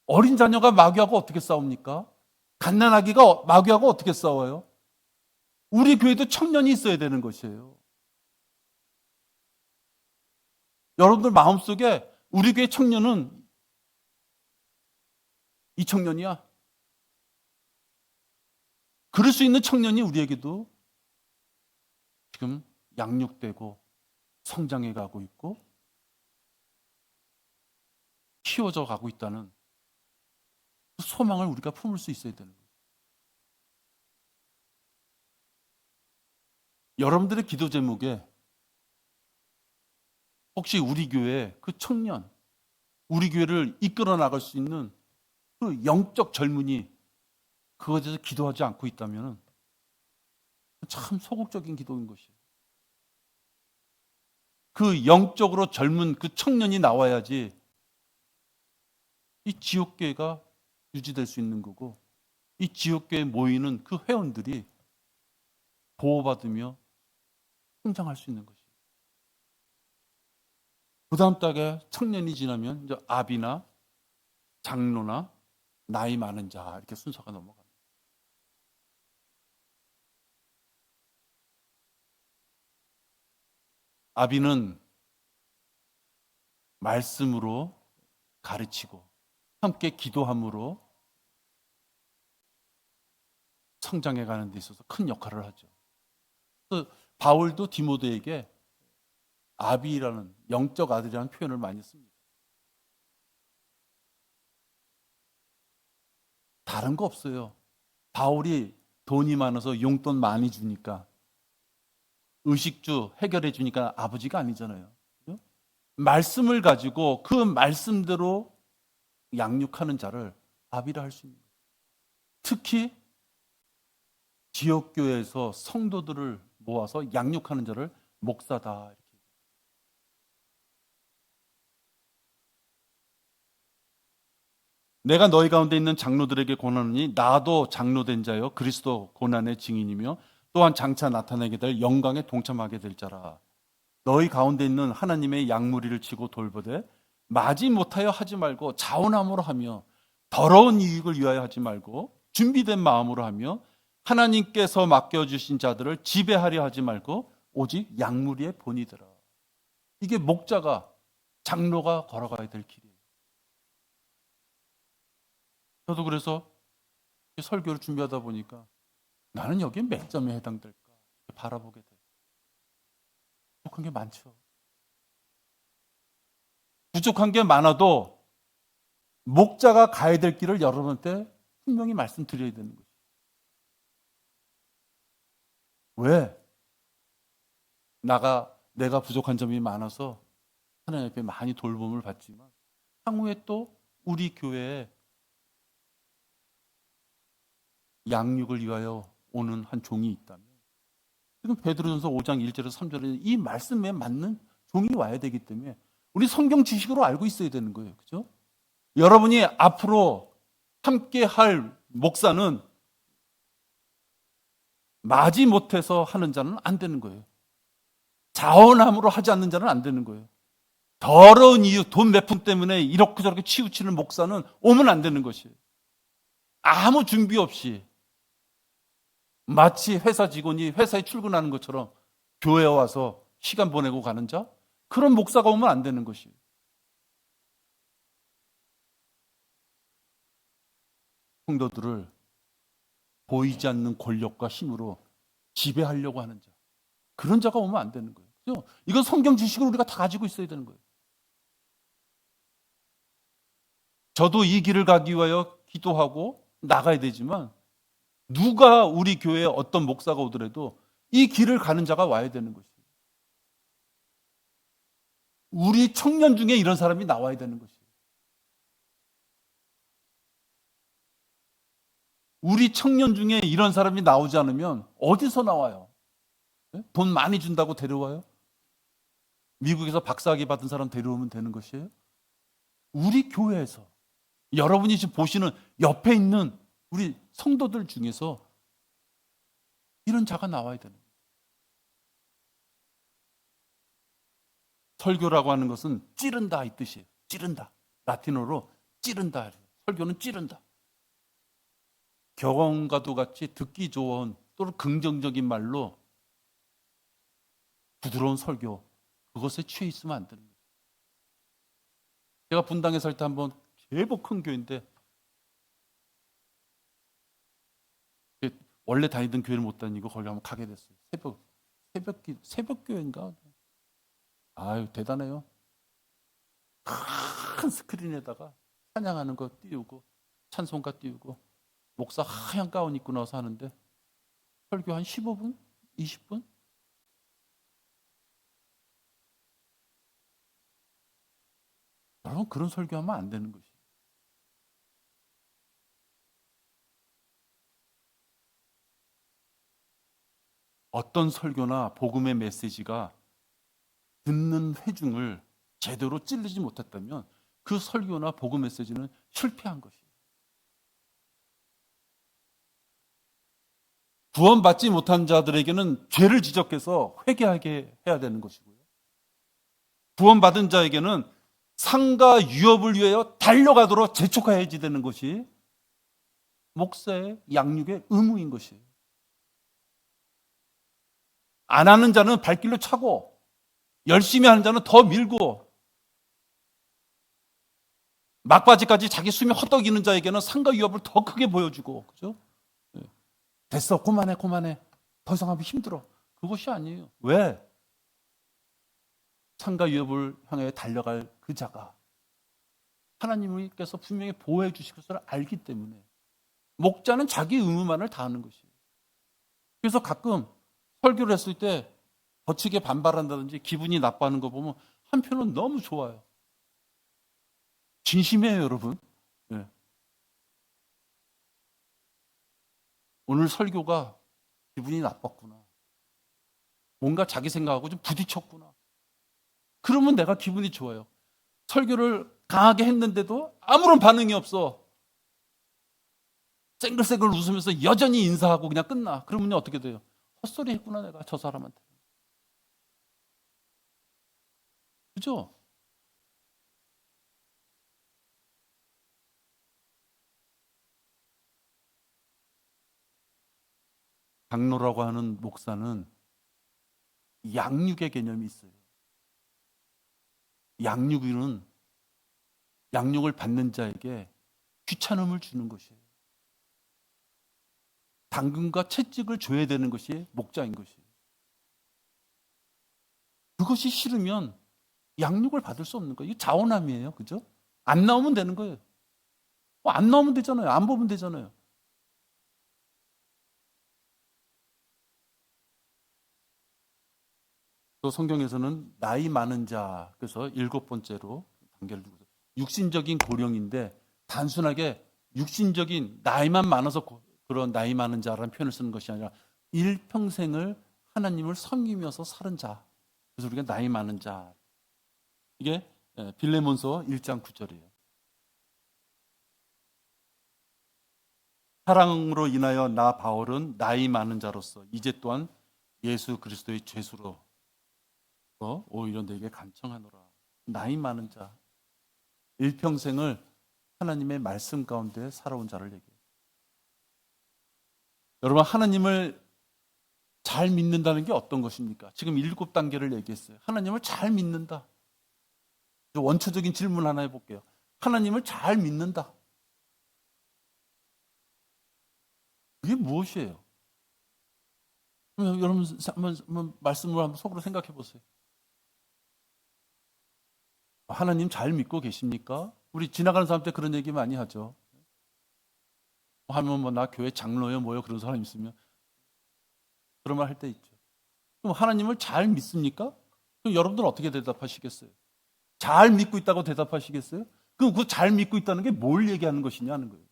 어린 자녀가 마귀하고 어떻게 싸웁니까? 갓난아기가 마귀하고 어떻게 싸워요? 우리 교회도 청년이 있어야 되는 것이에요. 여러분들 마음속에 우리 교회 청년은 이 청년이야. 그럴 수 있는 청년이 우리에게도 지금 양육되고 성장해 가고 있고 키워져 가고 있다는 그 소망을 우리가 품을 수 있어야 되는 거예요. 여러분들의 기도 제목에 혹시 우리 교회 그 청년, 우리 교회를 이끌어 나갈 수 있는 그 영적 젊은이 그것에 대해서 기도하지 않고 있다면 참 소극적인 기도인 것이에요. 그 영적으로 젊은 그 청년이 나와야지 이 지옥교회가 유지될 수 있는 거고 이 지옥교회에 모이는 그 회원들이 보호받으며 성장할 수 있는 것이에요. 그 다음 달에 청년이 지나면 이제 아비나 장로나 나이 많은 자 이렇게 순서가 넘어갑니다. 아비는 말씀으로 가르치고 함께 기도함으로 성장해 가는 데 있어서 큰 역할을 하죠. 그래서 바울도 디모데에게 아비라는 영적 아들이라는 표현을 많이 씁니다. 다른 거 없어요. 바울이 돈이 많아서 용돈 많이 주니까 의식주 해결해 주니까 아버지가 아니잖아요. 그죠? 말씀을 가지고 그 말씀대로 양육하는 자를 아비라 할 수 있는 거예요. 특히 지역교회에서 성도들을 모아서 양육하는 자를 목사다. 이렇게. 내가 너희 가운데 있는 장로들에게 권하노니 나도 장로된 자요 그리스도 고난의 증인이며 또한 장차 나타나게 될 영광에 동참하게 될 자라. 너희 가운데 있는 하나님의 양무리를 치고 돌보되 마지 못하여 하지 말고 자원함으로 하며 더러운 이익을 위하여 하지 말고 준비된 마음으로 하며 하나님께서 맡겨주신 자들을 지배하려 하지 말고 오직 양무리의 본이더라. 이게 목자가 장로가 걸어가야 될 길이에요. 저도 그래서 설교를 준비하다 보니까 나는 여기에 몇 점에 해당될까 바라보게 돼요. 부족한 게 많죠. 부족한 게 많아도 목자가 가야 될 길을 여러분한테 분명히 말씀드려야 되는 거죠. 왜? 내가 부족한 점이 많아서 하나님 앞에 많이 돌봄을 받지만 향후에 또 우리 교회에 양육을 위하여 오는 한 종이 있다면 지금 베드로전서 5장 1절에서 3절에 이 말씀에 맞는 종이 와야 되기 때문에 우리 성경 지식으로 알고 있어야 되는 거예요. 그죠? 여러분이 앞으로 함께 할 목사는 마지 못해서 하는 자는 안 되는 거예요. 자원함으로 하지 않는 자는 안 되는 거예요. 더러운 이유, 돈 몇 푼 때문에 이렇게 저렇게 치우치는 목사는 오면 안 되는 것이에요. 아무 준비 없이 마치 회사 직원이 회사에 출근하는 것처럼 교회에 와서 시간 보내고 가는 자, 그런 목사가 오면 안 되는 것이에요. 성도들을 보이지 않는 권력과 힘으로 지배하려고 하는 자, 그런 자가 오면 안 되는 거예요. 그죠? 이건 성경 지식을 우리가 다 가지고 있어야 되는 거예요. 저도 이 길을 가기 위하여 기도하고 나가야 되지만 누가 우리 교회에 어떤 목사가 오더라도 이 길을 가는 자가 와야 되는 것이에요. 우리 청년 중에 이런 사람이 나와야 되는 것이에요. 우리 청년 중에 이런 사람이 나오지 않으면 어디서 나와요? 돈 많이 준다고 데려와요? 미국에서 박사학위 받은 사람 데려오면 되는 것이에요? 우리 교회에서 여러분이 지금 보시는 옆에 있는 우리 성도들 중에서 이런 자가 나와야 되는 거예요. 설교라고 하는 것은 찌른다 이 뜻이에요. 찌른다. 라틴어로 찌른다. 설교는 찌른다. 경험과도 같이 듣기 좋은 또는 긍정적인 말로 부드러운 설교, 그것에 취해 있으면 안 되는 거예요. 제가 분당에 살 때 한번 제법 큰 교회인데 원래 다니던 교회를 못 다니고 거기 한번 가게 됐어요. 새벽 교회인가? 아유, 대단해요. 큰 스크린에다가 찬양하는 거 띄우고 찬송가 띄우고 목사 하얀 가운 입고 나와서 하는데 설교 한 15분? 20분? 여러분, 그런 설교하면 안 되는 것이에요. 어떤 설교나 복음의 메시지가 듣는 회중을 제대로 찔르지 못했다면 그 설교나 복음 메시지는 실패한 것이에요. 구원받지 못한 자들에게는 죄를 지적해서 회개하게 해야 되는 것이고요. 구원받은 자에게는 상과 유업을 위하여 달려가도록 재촉해야지 되는 것이 목사의 양육의 의무인 것이에요. 안 하는 자는 발길로 차고 열심히 하는 자는 더 밀고 막바지까지 자기 숨이 헛떡이는 자에게는 상과 유업을 더 크게 보여주고, 그죠? 됐어, 그만해 더 이상 하면 힘들어. 그것이 아니에요. 왜? 상과 유업을 향해 달려갈 그 자가 하나님께서 분명히 보호해 주실 것을 알기 때문에 목자는 자기 의무만을 다하는 것이에요. 그래서 가끔 설교를 했을 때 거치게 반발한다든지 기분이 나빠하는 거 보면 한편은 너무 좋아요. 진심이에요, 여러분. 네. 오늘 설교가 기분이 나빴구나. 뭔가 자기 생각하고 좀 부딪혔구나. 그러면 내가 기분이 좋아요. 설교를 강하게 했는데도 아무런 반응이 없어. 쌩글쌩글 웃으면서 여전히 인사하고 그냥 끝나. 그러면 어떻게 돼요? 헛소리 했구나, 내가 저 사람한테. 그죠? 장로라고 하는 목사는 양육의 개념이 있어요. 양육은 양육을 받는 자에게 귀찮음을 주는 것이에요. 당근과 채찍을 줘야 되는 것이 목자인 것이에요. 그것이 싫으면 양육을 받을 수 없는 거예요. 이게 자원함이에요. 그죠? 안 나오면 되는 거예요. 안 나오면 되잖아요. 안 보면 되잖아요. 또 성경에서는 나이 많은 자, 그래서 7번째로 단계를 두고 육신적인 고령인데 단순하게 육신적인 나이만 많아서 그런 나이 많은 자라는 표현을 쓰는 것이 아니라 일평생을 하나님을 섬기면서 사는 자. 그래서 우리가 나이 많은 자. 이게 빌레몬서 1장 9절이에요. 사랑으로 인하여 나 바울은 나이 많은 자로서 이제 또한 예수 그리스도의 죄수로 오히려 내게 간청하노라. 나이 많은 자, 일평생을 하나님의 말씀 가운데 살아온 자를 얘기해요. 여러분, 하나님을 잘 믿는다는 게 어떤 것입니까? 지금 7단계를 얘기했어요. 하나님을 잘 믿는다. 원초적인 질문 하나 해볼게요. 하나님을 잘 믿는다. 그게 무엇이에요? 여러분 한번 말씀을 한번 속으로 생각해 보세요. 하나님 잘 믿고 계십니까? 우리 지나가는 사람 때 그런 얘기 많이 하죠. 하면 뭐 나 교회 장로요 뭐요 그런 사람 있으면 그런 말 할 때 있죠. 그럼 하나님을 잘 믿습니까? 그럼 여러분들은 어떻게 대답하시겠어요? 잘 믿고 있다고 대답하시겠어요? 그럼 그 잘 믿고 있다는 게 뭘 얘기하는 것이냐 하는 거예요.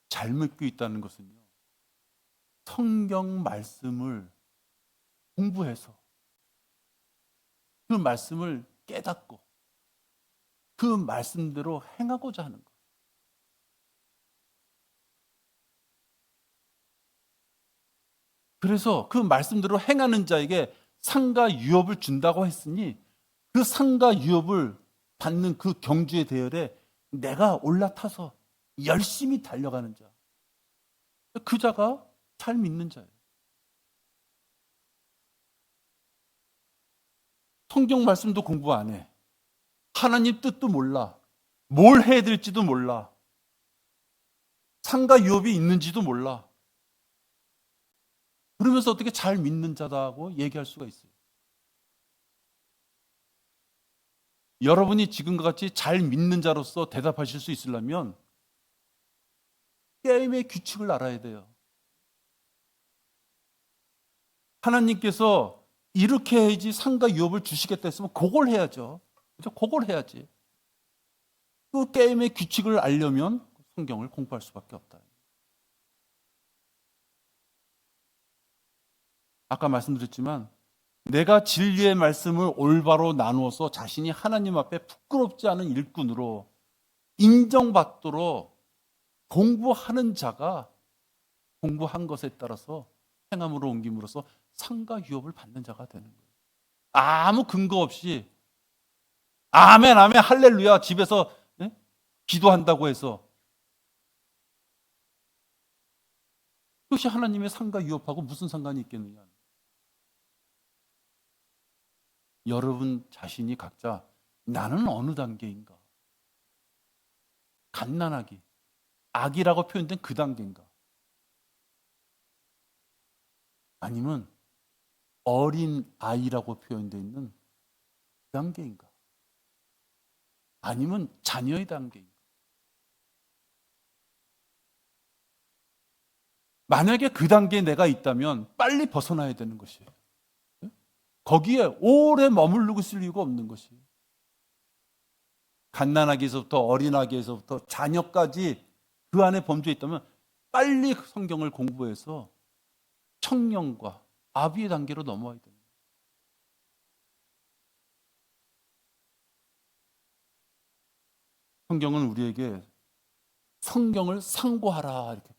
잘 믿고 있다는 것은요, 성경 말씀을 공부해서 그 말씀을 깨닫고 그 말씀대로 행하고자 하는 것. 그래서 그 말씀대로 행하는 자에게 상과 유업을 준다고 했으니 그 상과 유업을 받는 그 경주의 대열에 내가 올라타서 열심히 달려가는 자. 그 자가 잘 믿는 자예요. 성경 말씀도 공부 안 해. 하나님 뜻도 몰라. 뭘 해야 될지도 몰라. 상과 유업이 있는지도 몰라. 그러면서 어떻게 잘 믿는 자다고 얘기할 수가 있어요? 여러분이 지금과 같이 잘 믿는 자로서 대답하실 수 있으려면 게임의 규칙을 알아야 돼요. 하나님께서 이렇게 해야지 상과 유업을 주시겠다 했으면 그걸 해야죠. 그죠? 그걸 해야지. 그 게임의 규칙을 알려면 성경을 공부할 수밖에 없다. 아까 말씀드렸지만 내가 진리의 말씀을 올바로 나누어서 자신이 하나님 앞에 부끄럽지 않은 일꾼으로 인정받도록 공부하는 자가 공부한 것에 따라서 행함으로 옮김으로써 상과 유업을 받는 자가 되는 거예요. 아무 근거 없이 아멘 아멘 할렐루야 집에서 기도한다고 해서 그것이 하나님의 상과 유업하고 무슨 상관이 있겠느냐. 여러분 자신이 각자 나는 어느 단계인가? 갓난아기, 아기라고 표현된 그 단계인가? 아니면 어린 아이라고 표현되어 있는 그 단계인가? 아니면 자녀의 단계인가? 만약에 그 단계에 내가 있다면 빨리 벗어나야 되는 것이에요. 거기에 오래 머무르고 있을 이유가 없는 것이에요. 갓난아기에서부터 어린아기에서부터 자녀까지 그 안에 범죄에 있다면 빨리 성경을 공부해서 청년과 아비의 단계로 넘어와야 됩니다. 성경은 우리에게 성경을 상고하라 이렇게.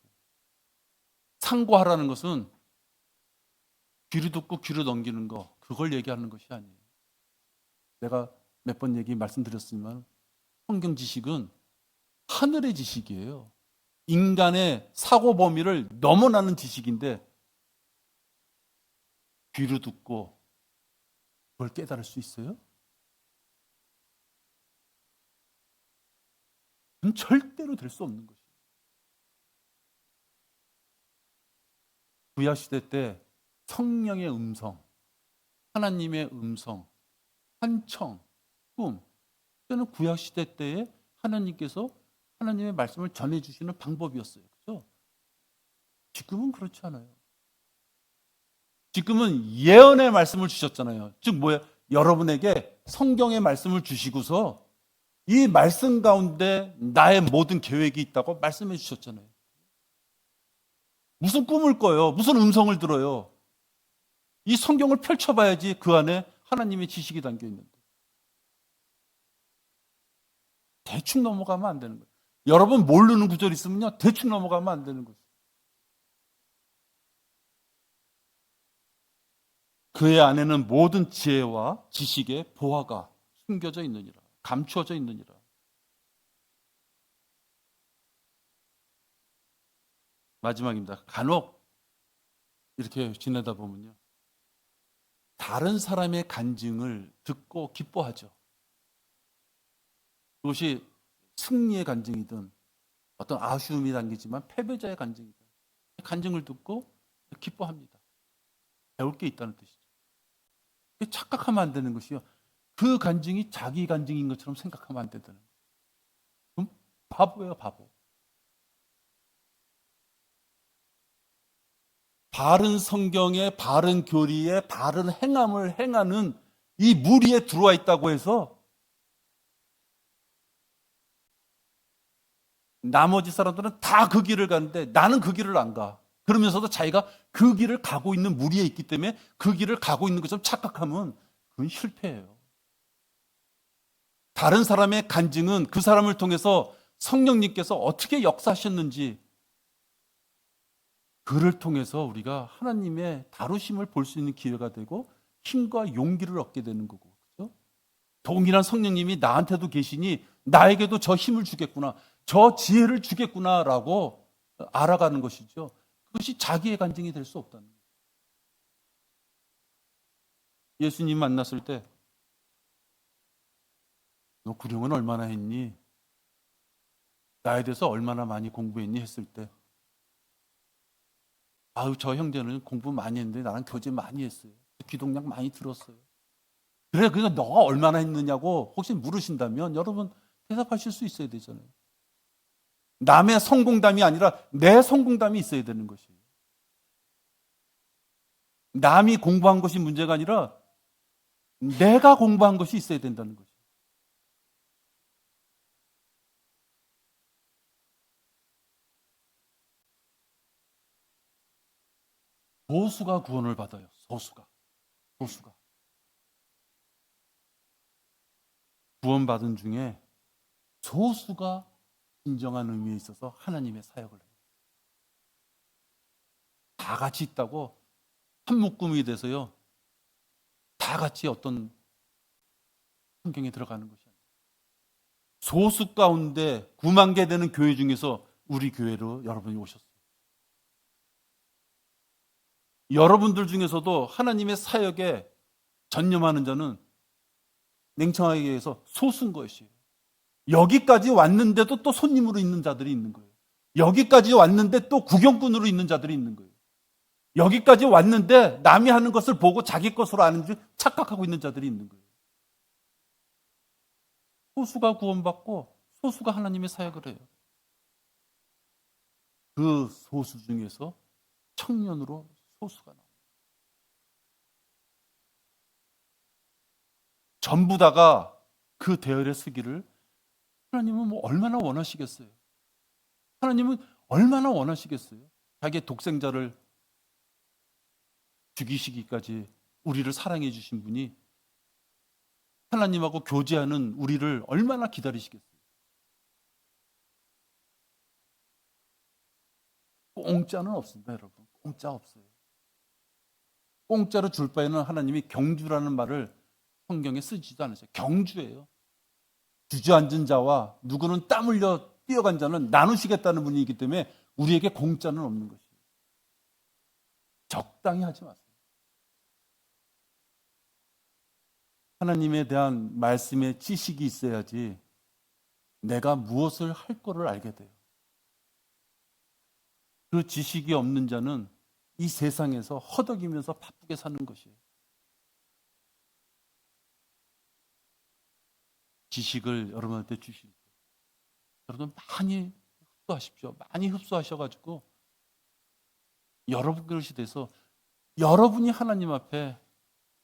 상고하라는 것은 귀로 듣고 귀로 넘기는 거 그걸 얘기하는 것이 아니에요. 내가 몇 번 말씀드렸지만 성경 지식은 하늘의 지식이에요. 인간의 사고 범위를 넘어나는 지식인데 귀로 듣고 그걸 깨달을 수 있어요? 그건 절대로 될 수 없는 것이에요. 구약시대 때 성령의 음성, 하나님의 음성, 환청, 꿈. 그때는 구약시대 때에 하나님께서 하나님의 말씀을 전해주시는 방법이었어요. 그렇죠? 지금은 그렇지 않아요. 지금은 예언의 말씀을 주셨잖아요. 즉 뭐예요? 여러분에게 성경의 말씀을 주시고서 이 말씀 가운데 나의 모든 계획이 있다고 말씀해 주셨잖아요. 무슨 꿈을 꿔요? 무슨 음성을 들어요? 이 성경을 펼쳐봐야지 그 안에 하나님의 지식이 담겨 있는데. 대충 넘어가면 안 되는 거예요. 여러분 모르는 구절 있으면요, 대충 넘어가면 안 되는 거죠. 그의 안에는 모든 지혜와 지식의 보화가 숨겨져 있느니라. 감추어져 있느니라. 마지막입니다. 간혹 이렇게 지내다 보면요, 다른 사람의 간증을 듣고 기뻐하죠. 그것이 승리의 간증이든 어떤 아쉬움이 담기지만 패배자의 간증이든 간증을 듣고 기뻐합니다. 배울 게 있다는 뜻이죠. 착각하면 안 되는 것이요, 그 간증이 자기 간증인 것처럼 생각하면 안 된다는 거예요. 그럼 바보예요, 바보. 바른 성경에, 바른 교리에, 바른 행함을 행하는 이 무리에 들어와 있다고 해서 나머지 사람들은 다 그 길을 가는데 나는 그 길을 안 가. 그러면서도 자기가 그 길을 가고 있는 무리에 있기 때문에 그 길을 가고 있는 것처럼 착각하면 그건 실패예요. 다른 사람의 간증은 그 사람을 통해서 성령님께서 어떻게 역사하셨는지, 그를 통해서 우리가 하나님의 다루심을 볼 수 있는 기회가 되고 힘과 용기를 얻게 되는 거고, 그렇죠? 동일한 성령님이 나한테도 계시니 나에게도 저 힘을 주겠구나, 저 지혜를 주겠구나라고 알아가는 것이죠. 그것이 자기의 간증이 될 수 없다는 거예요. 예수님 만났을 때 너 구령은 얼마나 했니? 나에 대해서 얼마나 많이 공부했니? 했을 때, 아유, 저 형제는 공부 많이 했는데 나랑 교제 많이 했어요. 기독약 많이 들었어요. 그래, 그러니까 너가 얼마나 했느냐고 혹시 물으신다면 여러분 대답하실 수 있어야 되잖아요. 남의 성공담이 아니라 내 성공담이 있어야 되는 것이에요. 남이 공부한 것이 문제가 아니라 내가 공부한 것이 있어야 된다는 것이에요. 소수가 구원을 받아요. 소수가. 구원받은 중에 소수가 진정한 의미에 있어서 하나님의 사역을 해요. 다 같이 있다고 한 묶음이 돼서요, 다 같이 어떤 환경에 들어가는 것이 아니에요. 소수 가운데 9만 개 되는 교회 중에서 우리 교회로 여러분이 오셨어요. 여러분들 중에서도 하나님의 사역에 전념하는 자는 냉정하게 얘기해서 소수인 것이에요. 여기까지 왔는데도 또 손님으로 있는 자들이 있는 거예요. 여기까지 왔는데 또 구경꾼으로 있는 자들이 있는 거예요. 여기까지 왔는데 남이 하는 것을 보고 자기 것으로 아는 줄 착각하고 있는 자들이 있는 거예요. 소수가 구원받고 소수가 하나님의 사역을 해요. 그 소수 중에서 청년으로 소수가 나옵니다. 전부 다가 그 대열에 서기를 하나님은 뭐 얼마나 원하시겠어요? 하나님은 얼마나 원하시겠어요? 자기의 독생자를 죽이시기까지 우리를 사랑해 주신 분이 하나님하고 교제하는 우리를 얼마나 기다리시겠어요? 공짜는 없습니다, 여러분. 공짜 없어요. 공짜로 줄 바에는 하나님이 경주라는 말을 성경에 쓰지도 않으세요. 경주예요. 주저앉은 자와 누구는 땀 흘려 뛰어간 자는 나누시겠다는 분이기 때문에 우리에게 공짜는 없는 것이에요. 적당히 하지 마세요. 하나님에 대한 말씀의 지식이 있어야지 내가 무엇을 할 거를 알게 돼요. 그 지식이 없는 자는 이 세상에서 허덕이면서 바쁘게 사는 것이에요. 지식을 여러분한테 주실 때 여러분 많이 흡수하십시오. 많이 흡수하셔가지고 여러분 그릇이 돼서 여러분이 하나님 앞에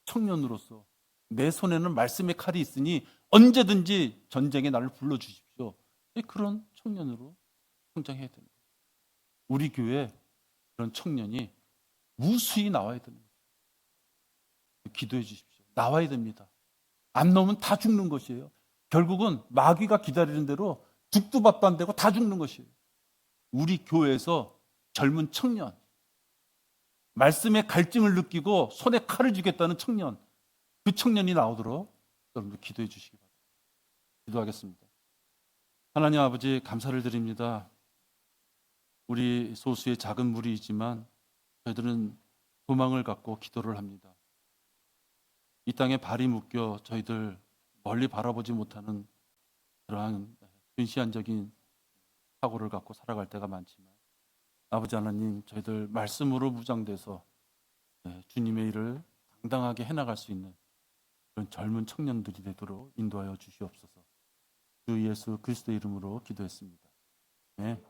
청년으로서 내 손에는 말씀의 칼이 있으니 언제든지 전쟁에 나를 불러주십시오. 그런 청년으로 성장해야 됩니다. 우리 교회 그런 청년이 무수히 나와야 되는 거예요. 기도해 주십시오. 나와야 됩니다. 안 나오면 다 죽는 것이에요. 결국은 마귀가 기다리는 대로 죽도 밥도 안 되고 다 죽는 것이에요. 우리 교회에서 젊은 청년, 말씀의 갈증을 느끼고 손에 칼을 쥐겠다는 청년, 그 청년이 나오도록 여러분들 기도해 주시기 바랍니다. 기도하겠습니다. 하나님 아버지, 감사를 드립니다. 우리 소수의 작은 무리이지만 저희들은 소망을 갖고 기도를 합니다. 이 땅에 발이 묶여 저희들 멀리 바라보지 못하는 그러한 근시안적인 사고를 갖고 살아갈 때가 많지만, 아버지 하나님, 저희들 말씀으로 무장돼서 주님의 일을 당당하게 해나갈 수 있는 그런 젊은 청년들이 되도록 인도하여 주시옵소서. 주 예수 그리스도의 이름으로 기도했습니다. 네.